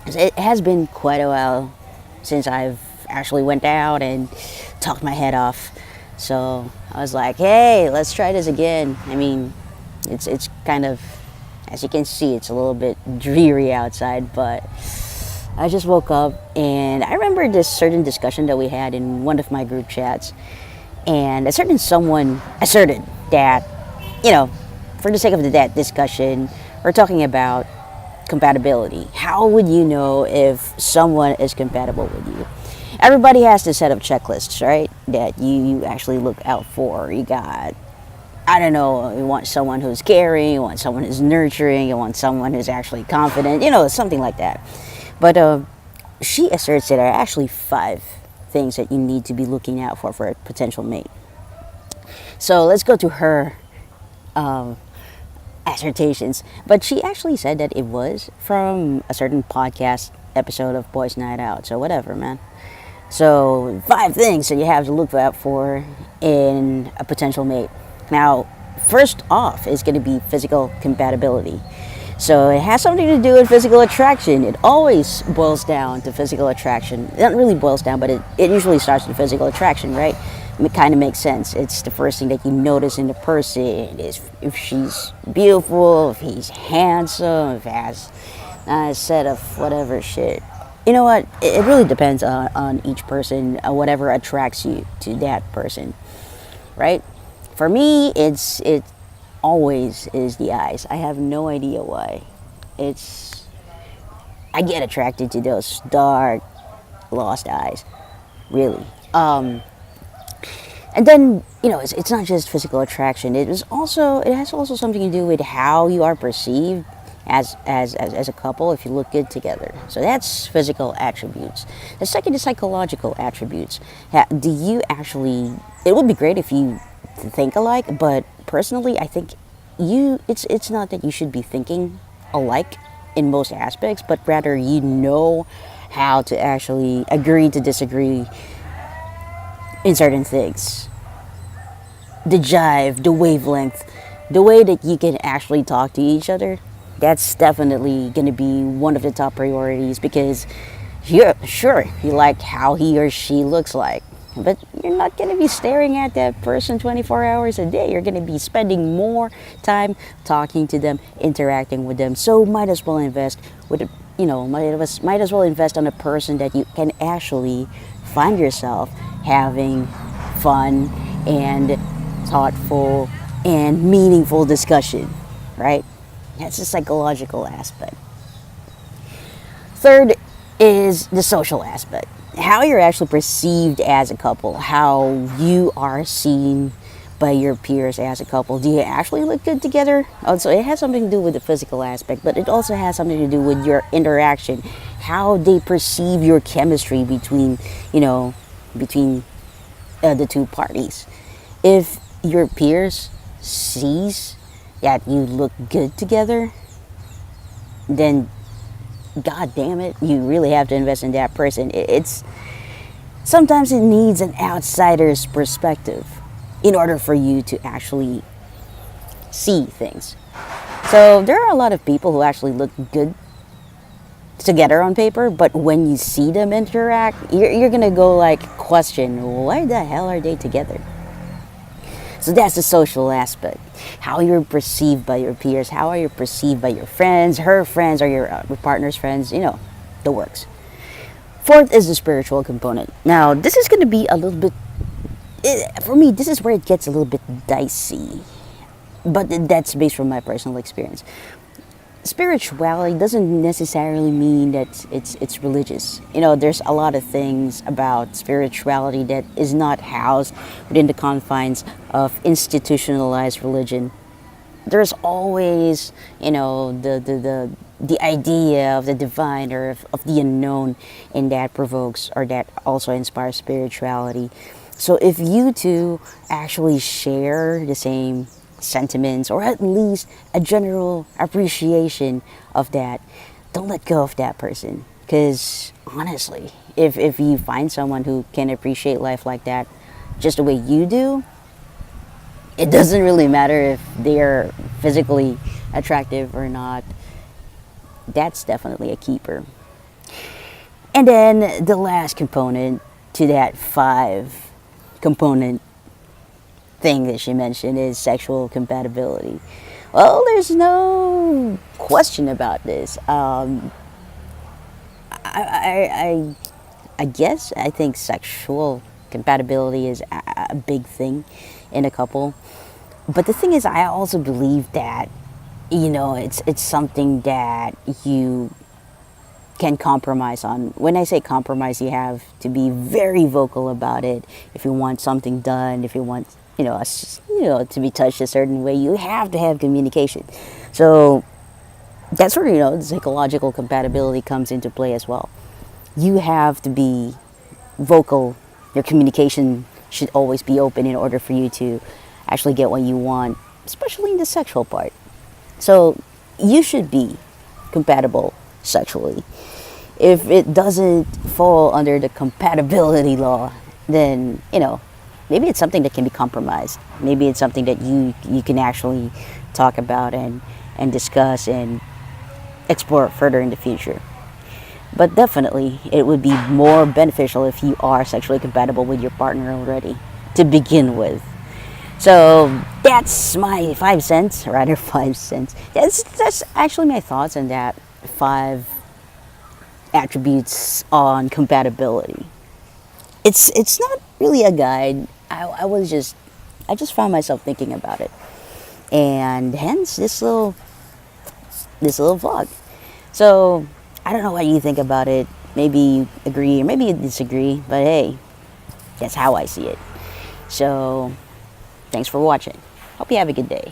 It has been quite a while since I've actually went out and talked my head off. So I was like, hey, let's try this again. I mean, it's kind of, as you can see, it's a little bit dreary outside, but I just woke up and I remember this certain discussion that we had in one of my group chats, and a certain someone asserted that, you know, for the sake of that discussion, we're talking about compatibility. How would you know if someone is compatible with you? Everybody has this set of checklists, right? That you actually look out for. You got, I don't know, you want someone who's caring, you want someone who's nurturing, you want someone who's actually confident, something like that. But she asserts that there are actually 5 things that you need to be looking out for a potential mate. So let's go to her um, assertions. But she actually said that it was from a certain podcast episode of Boys Night Out. So whatever, man. So 5 things that you have to look out for in a potential mate. Now, first off is going to be physical compatibility. So it has something to do with physical attraction. It always boils down to physical attraction. It doesn't really boils down, but it usually starts with physical attraction, right? It kind of makes sense. It's the first thing that you notice in the person is if she's beautiful, if he's handsome, if he has a set of whatever shit. You know what? It really depends on each person, whatever attracts you to that person, right? For me, it always is the eyes. I have no idea why. It's I get attracted to those dark, lost eyes, really. And then it's not just physical attraction. It has also something to do with how you are perceived as a couple if you look good together. So that's physical attributes. The second is psychological attributes. Do you actually? It would be great if you think alike, but personally, I think it's not that you should be thinking alike in most aspects, but rather how to actually agree to disagree in certain things. The jive, the wavelength, the way that you can actually talk to each other, that's definitely going to be one of the top priorities, because sure, you like how he or she looks like, but you're not going to be staring at that person 24 hours a day. You're going to be spending more time talking to them, interacting with them. So might as well invest might as well invest on a person that you can actually find yourself having fun and thoughtful and meaningful discussion, right? That's the psychological aspect. Third is the social aspect. How you're actually perceived as a couple, how you are seen by your peers as a couple. Do you actually look good together? Also, it has something to do with the physical aspect, but it also has something to do with your interaction, how they perceive your chemistry between the two parties. If your peers sees that you look good together, then god damn it, you really have to invest in that person. It's sometimes it needs an outsider's perspective in order for you to actually see things. So there are a lot of people who actually look good together on paper, but when you see them interact, you're gonna go like question, why the hell are they together? So that's the social aspect. How you're perceived by your peers, how are you perceived by your friends, her friends, or your partner's friends, the works. Fourth is the spiritual component. Now, this is going to be a little bit, for me, this is where it gets a little bit dicey. But that's based from my personal experience. Spirituality doesn't necessarily mean that it's religious. There's a lot of things about spirituality that is not housed within the confines of institutionalized religion. There's always, the idea of the divine or of the unknown, and that provokes or that also inspires spirituality. So if you two actually share the same sentiments, or at least a general appreciation of that, don't let go of that person. Because honestly, if you find someone who can appreciate life like that just the way you do, it doesn't really matter if they're physically attractive or not. That's definitely a keeper. And then the last component to that 5 component thing that she mentioned is sexual compatibility. Well, there's no question about this. I, I guess I think sexual compatibility is a big thing in a couple. But the thing is, I also believe that it's something that you can compromise on. When I say compromise, you have to be very vocal about it. If you want something done, if you want to be touched a certain way, you have to have communication. So that's where the psychological compatibility comes into play as well. You have to be vocal. Your communication should always be open in order for you to actually get what you want, especially in the sexual part. So you should be compatible sexually. If it doesn't fall under the compatibility law, then maybe it's something that can be compromised. Maybe it's something that you can actually talk about and discuss and explore further in the future. But definitely, it would be more beneficial if you are sexually compatible with your partner already to begin with. So that's my 5 cents, rather 5 cents. That's actually my thoughts on that 5 attributes on compatibility. It's not really a guide. I just found myself thinking about it, and hence this little vlog. So I don't know what you think about it. Maybe you agree or maybe you disagree, but hey, that's how I see it. So thanks for watching. Hope you have a good day.